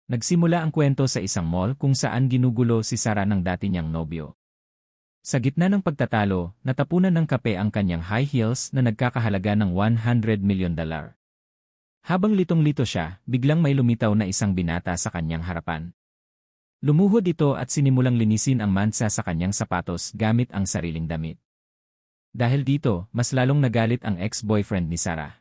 Nagsimula ang kwento sa isang mall kung saan ginugulo si Sarah ng dati niyang nobyo. Sa gitna ng pagtatalo, natapunan ng kape ang kanyang high heels na nagkakahalaga ng $100 million. Habang litong-lito siya, biglang may lumitaw na isang binata sa kanyang harapan. Lumuhod ito at sinimulang linisin ang mansa sa kanyang sapatos gamit ang sariling damit. Dahil dito, mas lalong nagalit ang ex-boyfriend ni Sarah.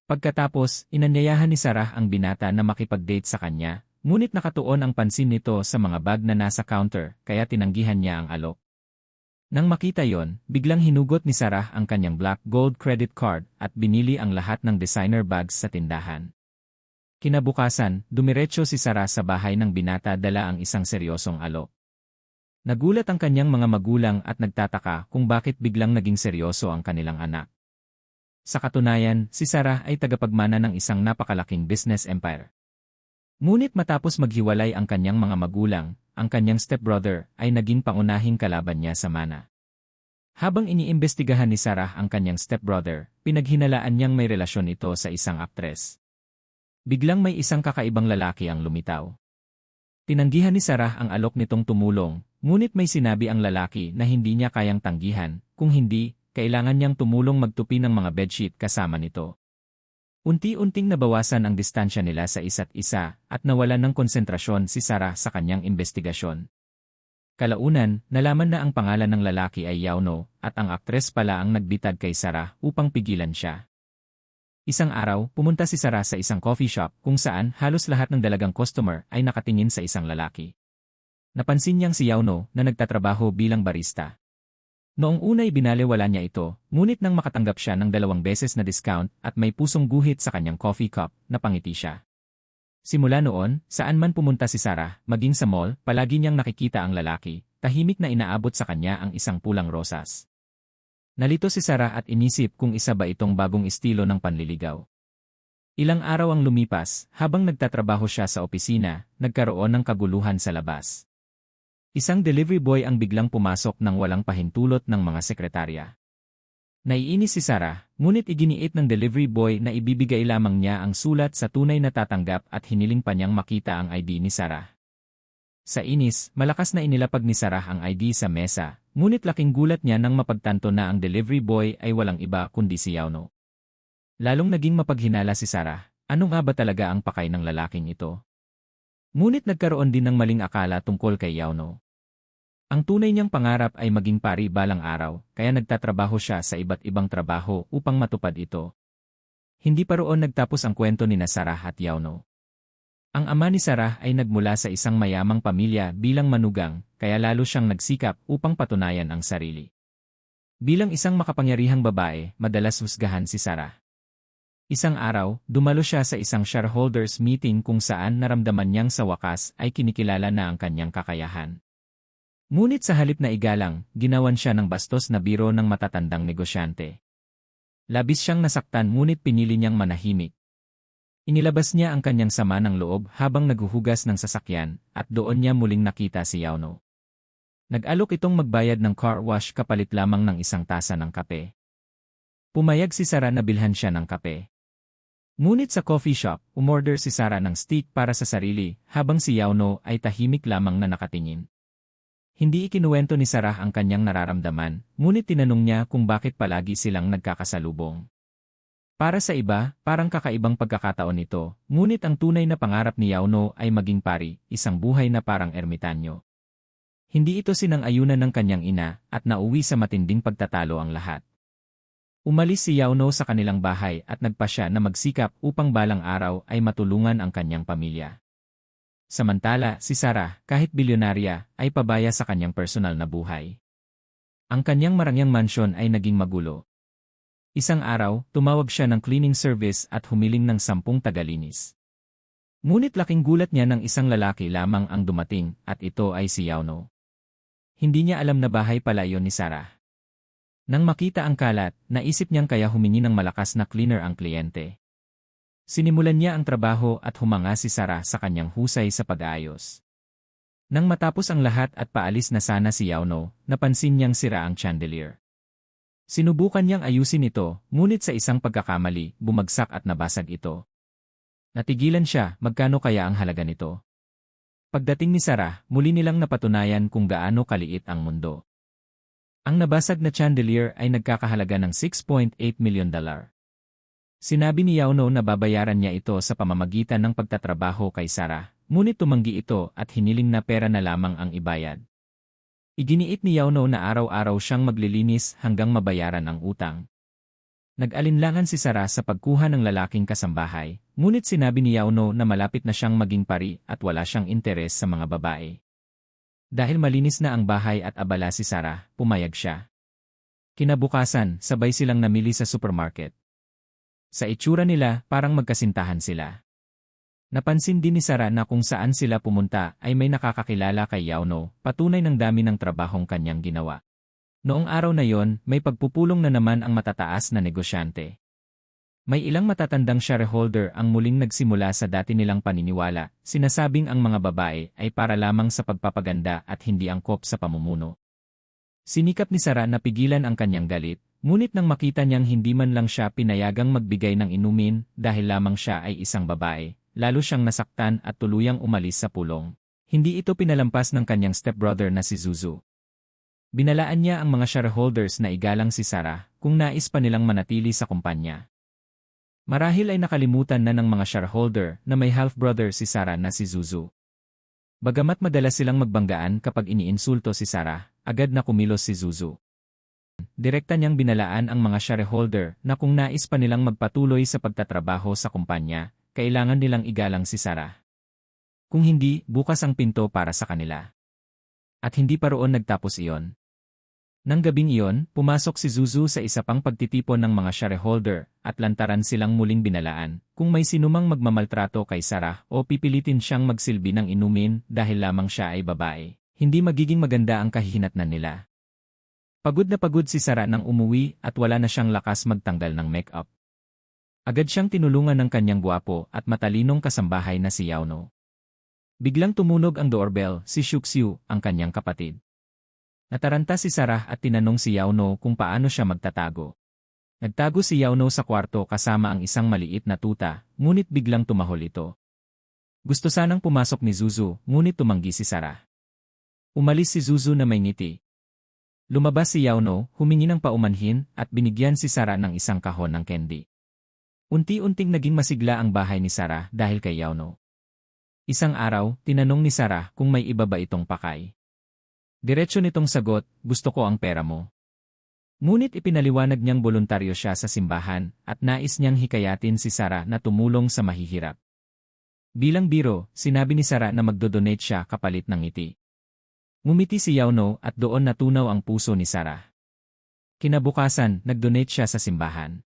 Pagkatapos, inanyayahan ni Sarah ang binata na makipag-date sa kanya, ngunit nakatuon ang pansin nito sa mga bag na nasa counter, kaya tinanggihan niya ang alok. Nang makita yon, biglang hinugot ni Sarah ang kanyang black gold credit card at binili ang lahat ng designer bags sa tindahan. Kinabukasan, dumiretso si Sarah sa bahay ng binata dala ang isang seryosong alok. Nagulat ang kanyang mga magulang at nagtataka kung bakit biglang naging seryoso ang kanilang anak. Sa katunayan, si Sarah ay tagapagmana ng isang napakalaking business empire. Ngunit matapos maghiwalay ang kanyang mga magulang, ang kanyang stepbrother ay naging pangunahing kalaban niya sa mana. Habang iniimbestigahan ni Sarah ang kanyang stepbrother, pinaghinalaan niyang may relasyon ito sa isang aktres. Biglang may isang kakaibang lalaki ang lumitaw. Tinanggihan ni Sarah ang alok nitong tumulong, ngunit may sinabi ang lalaki na hindi niya kayang tanggihan, kung hindi, kailangan niyang tumulong magtupi ng mga bedsheet kasama nito. Unti-unting nabawasan ang distansya nila sa isa't isa at nawalan ng konsentrasyon si Sarah sa kanyang investigasyon. Kalaunan, nalaman na ang pangalan ng lalaki ay Yauno at ang aktres pala ang nagbitad kay Sarah upang pigilan siya. Isang araw, pumunta si Sarah sa isang coffee shop kung saan halos lahat ng dalagang customer ay nakatingin sa isang lalaki. Napansin niyang si Yauno na nagtatrabaho bilang barista. Noong una'y binalewala niya ito, ngunit nang makatanggap siya ng 2 beses na discount at may pusong guhit sa kanyang coffee cup, napangiti siya. Simula noon, saan man pumunta si Sarah, maging sa mall, palagi niyang nakikita ang lalaki, tahimik na inaabot sa kanya ang isang pulang rosas. Nalito si Sarah at inisip kung isa ba itong bagong estilo ng panliligaw. Ilang araw ang lumipas, habang nagtatrabaho siya sa opisina, nagkaroon ng kaguluhan sa labas. Isang delivery boy ang biglang pumasok ng walang pahintulot ng mga sekretarya. Naiinis si Sarah, ngunit iginiit ng delivery boy na ibibigay lamang niya ang sulat sa tunay na tatanggap at hiniling pa niyang makita ang ID ni Sarah. Sa inis, malakas na inilapag ni Sarah ang ID sa mesa, ngunit laking gulat niya nang mapagtanto na ang delivery boy ay walang iba kundi si Yauno. Lalong naging mapaghinala si Sarah, ano nga ba talaga ang pakay ng lalaking ito? Ngunit nagkaroon din ng maling akala tungkol kay Yauno. Ang tunay niyang pangarap ay maging pari balang araw, kaya nagtatrabaho siya sa iba't ibang trabaho upang matupad ito. Hindi pa roon nagtapos ang kwento ni Sarah at Yauno. Ang ama ni Sarah ay nagmula sa isang mayamang pamilya bilang manugang, kaya lalo siyang nagsikap upang patunayan ang sarili. Bilang isang makapangyarihang babae, madalas husgahan si Sarah. Isang araw, dumalo siya sa isang shareholders meeting kung saan naramdaman niyang sa wakas ay kinikilala na ang kanyang kakayahan. Ngunit sa halip na igalang, ginawan siya ng bastos na biro ng matatandang negosyante. Labis siyang nasaktan ngunit pinili niyang manahimik. Inilabas niya ang kanyang sama ng loob habang naghuhugas ng sasakyan at doon niya muling nakita si Yauno. Nag-alok itong magbayad ng car wash kapalit lamang ng isang tasa ng kape. Pumayag si Sarah na bilhan siya ng kape. Ngunit sa coffee shop, umorder si Sarah ng steak para sa sarili habang si Yauno ay tahimik lamang na nakatingin. Hindi ikinuwento ni Sarah ang kanyang nararamdaman, ngunit tinanong niya kung bakit palagi silang nagkakasalubong. Para sa iba, parang kakaibang pagkakataon ito, ngunit ang tunay na pangarap ni Yauno ay maging pari, isang buhay na parang ermitanyo. Hindi ito sinang-ayunan ng kanyang ina at nauwi sa matinding pagtatalo ang lahat. Umalis si Yauno sa kanilang bahay at nagpa siya na magsikap upang balang araw ay matulungan ang kanyang pamilya. Samantala, si Sarah, kahit bilyonarya, ay pabaya sa kanyang personal na buhay. Ang kanyang marangyang mansyon ay naging magulo. Isang araw, tumawag siya ng cleaning service at humiling ng 10 tagalinis. Ngunit laking gulat niya nang isang lalaki lamang ang dumating at ito ay si Yauno. Hindi niya alam na bahay pala iyon ni Sarah. Nang makita ang kalat, naisip niyang kaya humingi ng malakas na cleaner ang kliyente. Sinimulan niya ang trabaho at humanga si Sarah sa kanyang husay sa pag-aayos. Nang matapos ang lahat at paalis na sana si Yauno, napansin niyang sira ang chandelier. Sinubukan niyang ayusin ito, ngunit sa isang pagkakamali, bumagsak at nabasag ito. Natigilan siya, magkano kaya ang halaga nito? Pagdating ni Sarah, muli nilang napatunayan kung gaano kaliit ang mundo. Ang nabasag na chandelier ay nagkakahalaga ng $6.8 million. Sinabi ni Yauno na babayaran niya ito sa pamamagitan ng pagtatrabaho kay Sarah, ngunit tumanggi ito at hiniling na pera na lamang ang ibayad. Iginiit ni Yauno na araw-araw siyang maglilinis hanggang mabayaran ang utang. Nag-alinlangan si Sarah sa pagkuha ng lalaking kasambahay, ngunit sinabi ni Yauno na malapit na siyang maging pari at wala siyang interes sa mga babae. Dahil malinis na ang bahay at abala si Sarah, pumayag siya. Kinabukasan, sabay silang namili sa supermarket. Sa itsura nila, parang magkasintahan sila. Napansin din ni Sarah na kung saan sila pumunta ay may nakakakilala kay Yauno, patunay ng dami ng trabahong kanyang ginawa. Noong araw na yon, may pagpupulong na naman ang matataas na negosyante. May ilang matatandang shareholder ang muling nagsimula sa dati nilang paniniwala, sinasabing ang mga babae ay para lamang sa pagpapaganda at hindi angkop sa pamumuno. Sinikap ni Sarah na pigilan ang kanyang galit, ngunit nang makita niyang hindi man lang siya pinayagang magbigay ng inumin dahil lamang siya ay isang babae, lalo siyang nasaktan at tuluyang umalis sa pulong. Hindi ito pinalampas ng kanyang stepbrother na si Zuzu. Binalaan niya ang mga shareholders na igalang si Sarah kung nais pa nilang manatili sa kumpanya. Marahil ay nakalimutan na ng mga shareholder na may half-brother si Sarah na si Zuzu. Bagamat madalas silang magbanggaan kapag iniinsulto si Sarah, agad na kumilos si Zuzu. Direkta niyang binalaan ang mga shareholder na kung nais pa nilang magpatuloy sa pagtatrabaho sa kumpanya, kailangan nilang igalang si Sarah. Kung hindi, bukas ang pinto para sa kanila. At hindi pa roon nagtapos iyon. Nang gabing iyon, pumasok si Zuzu sa isa pang pagtitipon ng mga shareholder at lantaran silang muling binalaan kung may sinumang magmamaltrato kay Sarah o pipilitin siyang magsilbi ng inumin dahil lamang siya ay babae. Hindi magiging maganda ang kahihinatnan nila. Pagod na pagod si Sarah nang umuwi at wala na siyang lakas magtanggal ng make-up. Agad siyang tinulungan ng kanyang gwapo at matalinong kasambahay na si Yauno. Biglang tumunog ang doorbell, si Shuxiu, ang kanyang kapatid. Nataranta si Sarah at tinanong si Yauno kung paano siya magtatago. Nagtago si Yauno sa kwarto kasama ang isang maliit na tuta, ngunit biglang tumahol ito. Gusto sanang pumasok ni Zuzu, ngunit tumanggi si Sarah. Umalis si Zuzu na may ngiti. Lumabas si Yauno, humingi ng paumanhin at binigyan si Sarah ng isang kahon ng candy. Unti-unting naging masigla ang bahay ni Sarah dahil kay Yauno. Isang araw, tinanong ni Sarah kung may iba ba itong pakay. Diretso nitong sagot, gusto ko ang pera mo. Ngunit ipinaliwanag niyang voluntaryo siya sa simbahan at nais niyang hikayatin si Sarah na tumulong sa mahihirap. Bilang biro, sinabi ni Sarah na magdodonate siya kapalit ng ngiti. Ngumiti si Yauno at doon natunaw ang puso ni Sarah. Kinabukasan, nagdonate siya sa simbahan.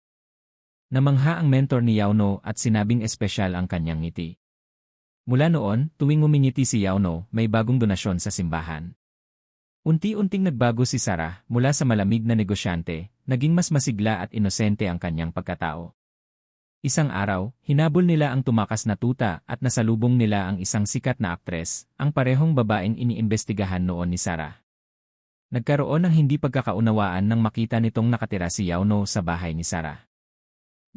Namangha ang mentor ni Yauno at sinabing espesyal ang kanyang ngiti. Mula noon, tuwing ngumingiti si Yauno, may bagong donasyon sa simbahan. Unti-unting nagbago si Sarah mula sa malamig na negosyante, naging mas masigla at inosente ang kanyang pagkatao. Isang araw, hinabol nila ang tumakas na tuta at nasalubong nila ang isang sikat na aktres, ang parehong babaeng iniimbestigahan noon ni Sarah. Nagkaroon ng hindi pagkakaunawaan nang makita nitong nakatira si Yauno sa bahay ni Sarah.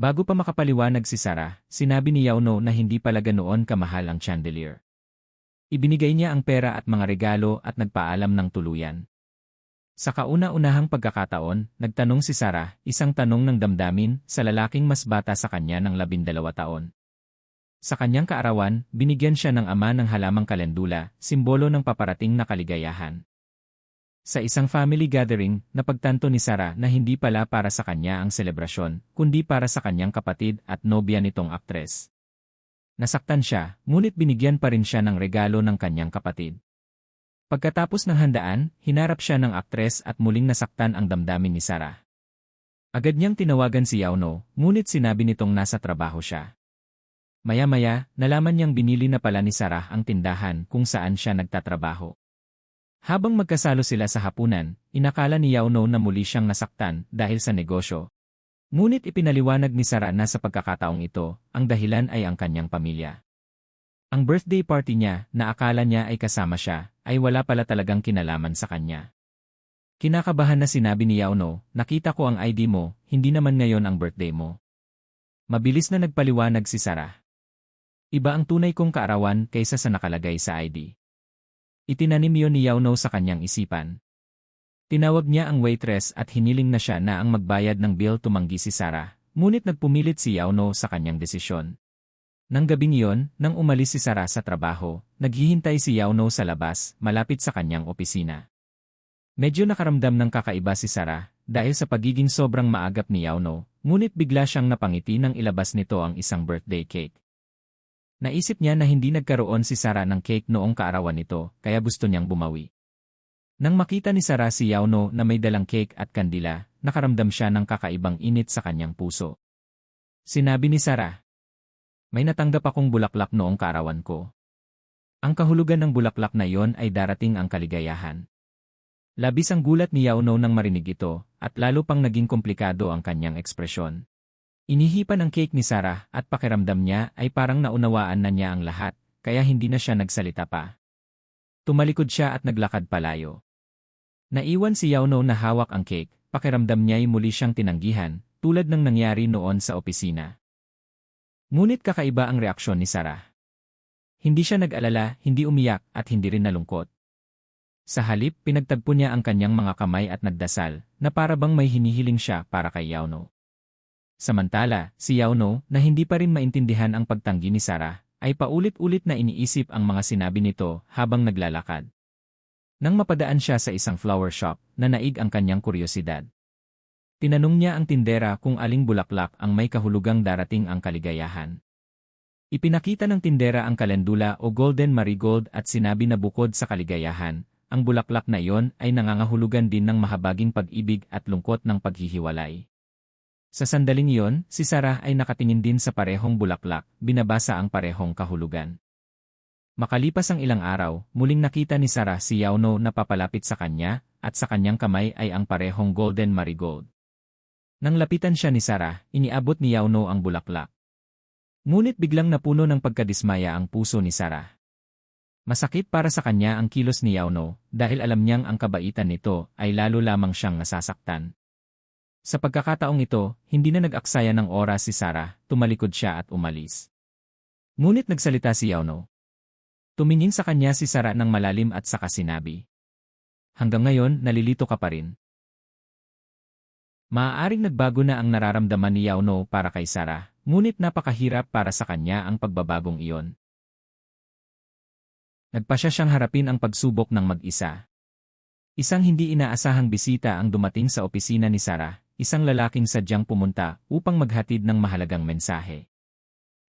Bago pa makapaliwanag si Sarah, sinabi ni Yauno na hindi pala ganoon kamahal ang chandelier. Ibinigay niya ang pera at mga regalo at nagpaalam ng tuluyan. Sa kauna-unahang pagkakataon, nagtanong si Sarah, isang tanong ng damdamin, sa lalaking mas bata sa kanya ng 12 taon. Sa kanyang kaarawan, binigyan siya ng ama ng halamang kalendula, simbolo ng paparating na kaligayahan. Sa isang family gathering, napagtanto ni Sarah na hindi pala para sa kanya ang selebrasyon, kundi para sa kanyang kapatid at nobya nitong aktres. Nasaktan siya, ngunit binigyan pa rin siya ng regalo ng kanyang kapatid. Pagkatapos ng handaan, hinarap siya ng aktres at muling nasaktan ang damdamin ni Sarah. Agad niyang tinawagan si Yauno, ngunit sinabi nitong nasa trabaho siya. Maya-maya, nalaman niyang binili na pala ni Sarah ang tindahan kung saan siya nagtatrabaho. Habang magkasalo sila sa hapunan, inakala ni Yauno na muli siyang nasaktan dahil sa negosyo. Ngunit ipinaliwanag ni Sarah na sa pagkakataong ito, ang dahilan ay ang kanyang pamilya. Ang birthday party niya, na akala niya ay kasama siya, ay wala pala talagang kinalaman sa kanya. Kinakabahan na sinabi ni Yauno, nakita ko ang ID mo, hindi naman ngayon ang birthday mo. Mabilis na nagpaliwanag si Sarah. Iba ang tunay kong kaarawan kaysa sa nakalagay sa ID. Itinanim yon ni Yauno sa kanyang isipan. Tinawag niya ang waitress at hiniling na siya na ang magbayad ng bill. Tumanggi si Sarah, ngunit nagpumilit si Yauno sa kanyang desisyon. Nang gabing iyon, nang umalis si Sarah sa trabaho, naghihintay si Yauno sa labas, malapit sa kanyang opisina. Medyo nakaramdam ng kakaiba si Sarah, dahil sa pagiging sobrang maagap ni Yauno, ngunit bigla siyang napangiti nang ilabas nito ang isang birthday cake. Naisip niya na hindi nagkaroon si Sarah ng cake noong kaarawan nito, kaya gusto niyang bumawi. Nang makita ni Sarah si Yauno na may dalang cake at kandila, nakaramdam siya ng kakaibang init sa kanyang puso. Sinabi ni Sarah, "May natanggap akong bulaklak noong kaarawan ko. Ang kahulugan ng bulaklak na iyon ay darating ang kaligayahan." Labis ang gulat ni Yauno nang marinig ito, at lalo pang naging komplikado ang kanyang ekspresyon. Inihipan ang cake ni Sarah at pakiramdam niya ay parang naunawaan na niya ang lahat, kaya hindi na siya nagsalita pa. Tumalikod siya at naglakad palayo. Naiwan si Yauno na hawak ang cake, pakiramdam niya ay muli siyang tinanggihan, tulad ng nangyari noon sa opisina. Ngunit kakaiba ang reaksyon ni Sarah. Hindi siya nag-alala, hindi umiyak at hindi rin nalungkot. Sa halip, pinagtagpo niya ang kanyang mga kamay at nagdasal, na para bang may hinihiling siya para kay Yauno. Samantala, si Yauno, na hindi pa rin maintindihan ang pagtanggi ni Sarah, ay paulit-ulit na iniisip ang mga sinabi nito habang naglalakad. Nang mapadaan siya sa isang flower shop, nanaig ang kanyang kuryosidad. Tinanong niya ang tindera kung aling bulaklak ang may kahulugang darating ang kaligayahan. Ipinakita ng tindera ang kalendula o golden marigold at sinabi na bukod sa kaligayahan, ang bulaklak na iyon ay nangangahulugan din ng mahabaging pag-ibig at lungkot ng paghihiwalay. Sa sandaling iyon, si Sarah ay nakatingin din sa parehong bulaklak, binabasa ang parehong kahulugan. Makalipas ang ilang araw, muling nakita ni Sarah si Yauno na papalapit sa kanya, at sa kanyang kamay ay ang parehong golden marigold. Nang lapitan siya ni Sarah, iniabot ni Yauno ang bulaklak. Ngunit biglang napuno ng pagkadismaya ang puso ni Sarah. Masakit para sa kanya ang kilos ni Yauno, dahil alam niyang ang kabaitan nito ay lalo lamang siyang nasasaktan. Sa pagkakataong ito, hindi na nag-aksaya ng oras si Sarah, tumalikod siya at umalis. Ngunit nagsalita si Yauno. Tumingin sa kanya si Sarah ng malalim at saka sinabi, "Hanggang ngayon, nalilito ka pa rin." Maaaring nagbago na ang nararamdaman ni Yauno para kay Sarah, ngunit napakahirap para sa kanya ang pagbabagong iyon. Nagpasya siyang harapin ang pagsubok ng mag-isa. Isang hindi inaasahang bisita ang dumating sa opisina ni Sarah, isang lalaking sadyang pumunta upang maghatid ng mahalagang mensahe.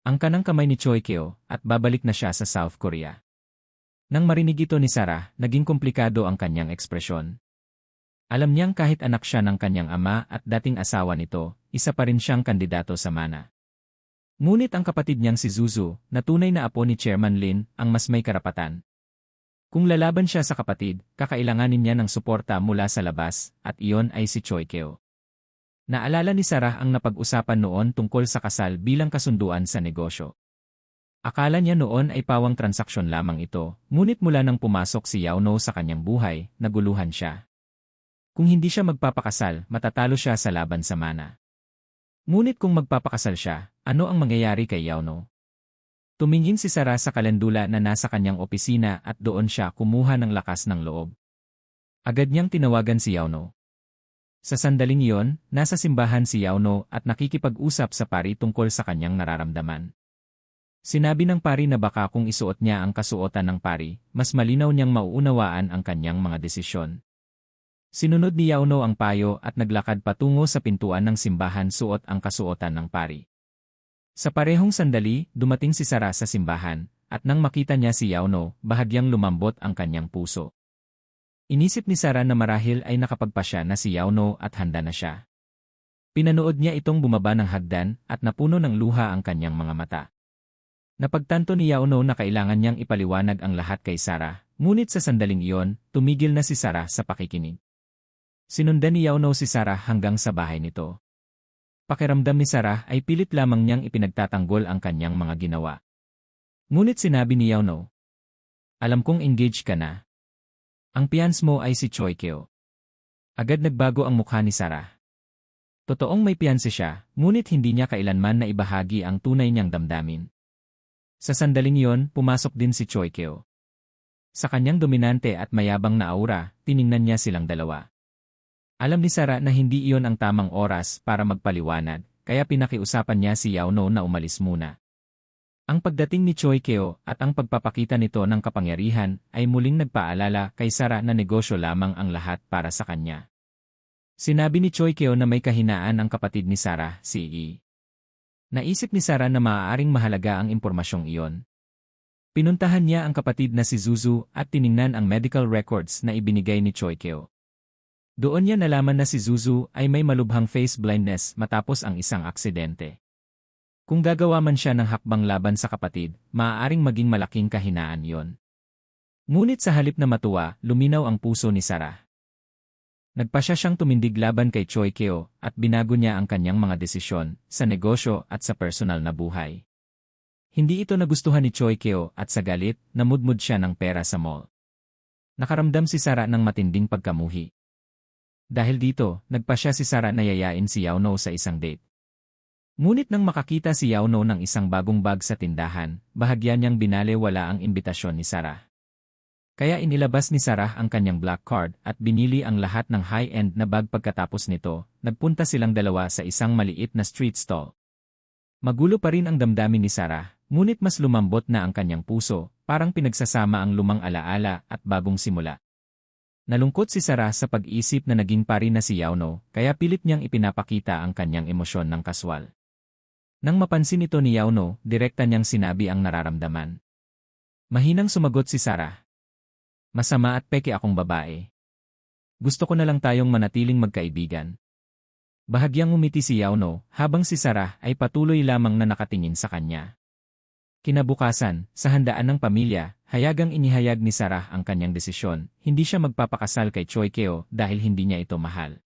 Ang kanang kamay ni Choi Kyo at babalik na siya sa South Korea. Nang marinig ito ni Sarah, naging komplikado ang kanyang ekspresyon. Alam niyang kahit anak siya ng kanyang ama at dating asawa nito, isa pa rin siyang kandidato sa mana. Ngunit ang kapatid niyang si Zuzu, na tunay na apo ni Chairman Lin, ang mas may karapatan. Kung lalaban siya sa kapatid, kakailanganin niya ng suporta mula sa labas, at iyon ay si Choi Kyo. Naalala ni Sarah ang napag-usapan noon tungkol sa kasal bilang kasunduan sa negosyo. Akala niya noon ay pawang transaksyon lamang ito, ngunit mula nang pumasok si Yauno sa kanyang buhay, naguluhan siya. Kung hindi siya magpapakasal, matatalo siya sa laban sa mana. Ngunit kung magpapakasal siya, ano ang mangyayari kay Yauno? Tumingin si Sarah sa kalendula na nasa kanyang opisina at doon siya kumuha ng lakas ng loob. Agad niyang tinawagan si Yauno. Sa sandaling iyon, nasa simbahan si Yauno at nakikipag-usap sa pari tungkol sa kanyang nararamdaman. Sinabi ng pari na baka kung isuot niya ang kasuotan ng pari, mas malinaw niyang mauunawaan ang kanyang mga desisyon. Sinunod ni Yauno ang payo at naglakad patungo sa pintuan ng simbahan suot ang kasuotan ng pari. Sa parehong sandali, dumating si Sarah sa simbahan, at nang makita niya si Yauno, bahagyang lumambot ang kanyang puso. Inisip ni Sarah na marahil ay nakapagpasya na si Yauno at handa na siya. Pinanood niya itong bumaba ng hagdan at napuno ng luha ang kanyang mga mata. Napagtanto ni Yauno na kailangan niyang ipaliwanag ang lahat kay Sarah, ngunit sa sandaling iyon, tumigil na si Sarah sa pakikinig. Sinundan ni Yauno si Sarah hanggang sa bahay nito. Pakiramdam ni Sarah ay pilit lamang niyang ipinagtatanggol ang kanyang mga ginawa. Ngunit sinabi ni Yauno, "Alam kong engaged ka na. Ang piyans mo ay si Choi Kyo." Agad nagbago ang mukha ni Sarah. Totoong may piyanse siya, ngunit hindi niya kailanman na ibahagi ang tunay niyang damdamin. Sa sandaling yon, pumasok din si Choi Keo. Sa kanyang dominante at mayabang na aura, tiningnan niya silang dalawa. Alam ni Sarah na hindi iyon ang tamang oras para magpaliwanag, kaya pinakiusapan niya si Yauno na umalis muna. Ang pagdating ni Choi Keo at ang pagpapakita nito ng kapangyarihan ay muling nagpaalala kay Sarah na negosyo lamang ang lahat para sa kanya. Sinabi ni Choi Keo na may kahinaan ang kapatid ni Sarah, si Yi. Naisip ni Sarah na maaaring mahalaga ang impormasyong iyon. Pinuntahan niya ang kapatid na si Zuzu at tiningnan ang medical records na ibinigay ni Choi Keo. Doon niya nalaman na si Zuzu ay may malubhang face blindness matapos ang isang aksidente. Kung gagawa man siya ng hakbang laban sa kapatid, maaaring maging malaking kahinaan yon. Ngunit sa halip na matuwa, luminaw ang puso ni Sarah. Nagpasya siyang tumindig laban kay Choi Keo at binago niya ang kanyang mga desisyon sa negosyo at sa personal na buhay. Hindi ito nagustuhan ni Choi Keo at sa galit, namudmud siya ng pera sa mall. Nakaramdam si Sarah ng matinding pagkamuhi. Dahil dito, nagpasya si Sarah na yayain si Yauno sa isang date. Ngunit nang makakita si Yauno ng isang bagong bag sa tindahan, bahagya niyang binalewala ang imbitasyon ni Sarah. Kaya inilabas ni Sarah ang kanyang black card at binili ang lahat ng high-end na bag pagkatapos nito, nagpunta silang dalawa sa isang maliit na street stall. Magulo pa rin ang damdamin ni Sarah. Ngunit mas lumambot na ang kanyang puso, parang pinagsasama ang lumang alaala at bagong simula. Nalungkot si Sarah sa pag-isip na naging pari na si Yauno, kaya pilit niyang ipinapakita ang kanyang emosyon ng kaswal. Nang mapansin ito ni Yauno, direkta niyang sinabi ang nararamdaman. Mahinang sumagot si Sarah. Masama at peke akong babae. Gusto ko na lang tayong manatiling magkaibigan. Bahagyang umiti si Yauno, habang si Sarah ay patuloy lamang na nakatingin sa kanya. Kinabukasan, sa handaan ng pamilya, hayagang inihayag ni Sarah ang kanyang desisyon, hindi siya magpapakasal kay Choi Keo dahil hindi niya ito mahal.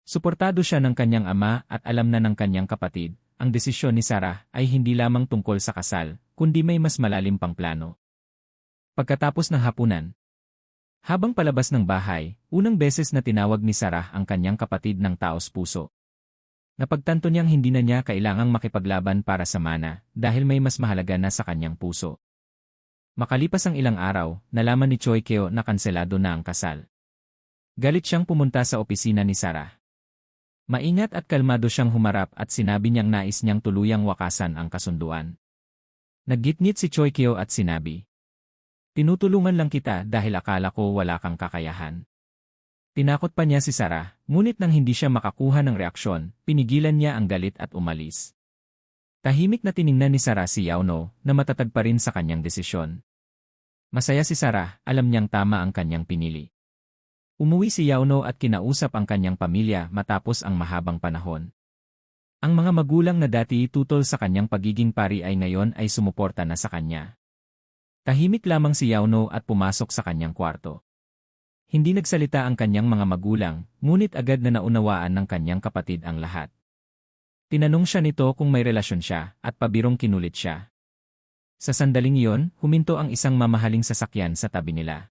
Suportado siya ng kanyang ama at alam na ng kanyang kapatid, ang desisyon ni Sarah ay hindi lamang tungkol sa kasal, kundi may mas malalim pang plano. Pagkatapos ng hapunan, habang palabas ng bahay, unang beses na tinawag ni Sarah ang kanyang kapatid ng taos puso. Napagtanto niyang hindi na niya kailangang makipaglaban para sa mana dahil may mas mahalaga na sa kanyang puso. Makalipas ang ilang araw, nalaman ni Choi Keo na kanselado na ang kasal. Galit siyang pumunta sa opisina ni Sarah. Maingat at kalmado siyang humarap at sinabi niyang nais niyang tuluyang wakasan ang kasunduan. Naggitngit si Choi Keo at sinabi, "Tinutulungan lang kita dahil akala ko wala kang kakayahan." Tinakot pa niya si Sarah, ngunit nang hindi siya makakuha ng reaksyon, pinigilan niya ang galit at umalis. Tahimik na tiningnan ni Sarah si Yauno na matatag pa rin sa kanyang desisyon. Masaya si Sarah, alam niyang tama ang kanyang pinili. Umuwi si Yauno at kinausap ang kanyang pamilya matapos ang mahabang panahon. Ang mga magulang na dati tutol sa kanyang pagiging pari ay ngayon ay sumuporta na sa kanya. Tahimik lamang si Yauno at pumasok sa kanyang kwarto. Hindi nagsalita ang kanyang mga magulang, ngunit agad na naunawaan ng kanyang kapatid ang lahat. Tinanong siya nito kung may relasyon siya, at pabirong kinulit siya. Sa sandaling iyon, huminto ang isang mamahaling sasakyan sa tabi nila.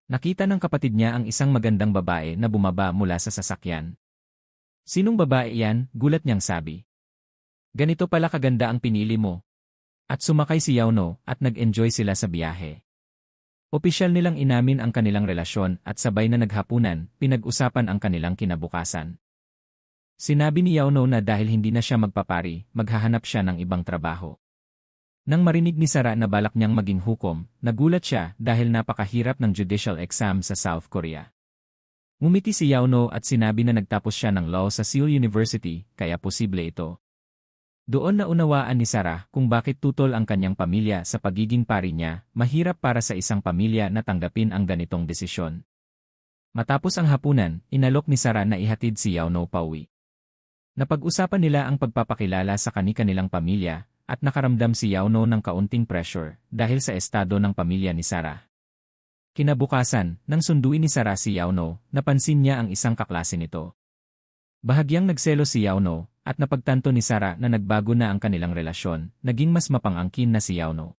Nakita ng kapatid niya ang isang magandang babae na bumaba mula sa sasakyan. Sinong babae yan? Gulat niyang sabi. Ganito pala kaganda ang pinili mo. At sumakay si Yauno at nag-enjoy sila sa biyahe. Opisyal nilang inamin ang kanilang relasyon at sabay na naghapunan, pinag-usapan ang kanilang kinabukasan. Sinabi ni Yauno na dahil hindi na siya magpapari, maghahanap siya ng ibang trabaho. Nang marinig ni Sarah na balak niyang maging hukom, nagulat siya dahil napakahirap ng judicial exam sa South Korea. Ngumiti si Yauno at sinabi na nagtapos siya ng law sa Seoul University, kaya posible ito. Doon na unawaan ni Sarah kung bakit tutol ang kanyang pamilya sa pagiging pari niya, mahirap para sa isang pamilya na tanggapin ang ganitong desisyon. Matapos ang hapunan, inalok ni Sarah na ihatid si Yauno pauwi. Napag-usapan nila ang pagpapakilala sa kani-kanilang pamilya, at nakaramdam si Yauno ng kaunting pressure dahil sa estado ng pamilya ni Sarah. Kinabukasan, nang sunduin ni Sarah si Yauno, napansin niya ang isang kaklase nito. Bahagyang nagselos si Yauno, at napagtanto ni Sarah na nagbago na ang kanilang relasyon, naging mas mapang-angkin na si Yauno.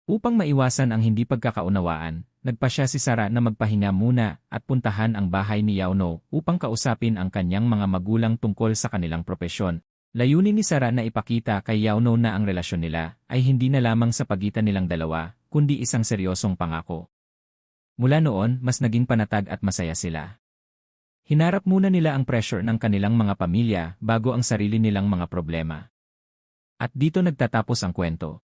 Upang maiwasan ang hindi pagkakaunawaan, nagpasya si Sarah na magpahinga muna at puntahan ang bahay ni Yauno upang kausapin ang kanyang mga magulang tungkol sa kanilang propesyon, Layunin ni Sarah na ipakita kay Yauno na ang relasyon nila ay hindi na lamang sa pagitan nilang dalawa, kundi isang seryosong pangako. Mula noon, mas naging panatag at masaya sila. Hinarap muna nila ang pressure ng kanilang mga pamilya bago ang sarili nilang mga problema. At dito nagtatapos ang kwento.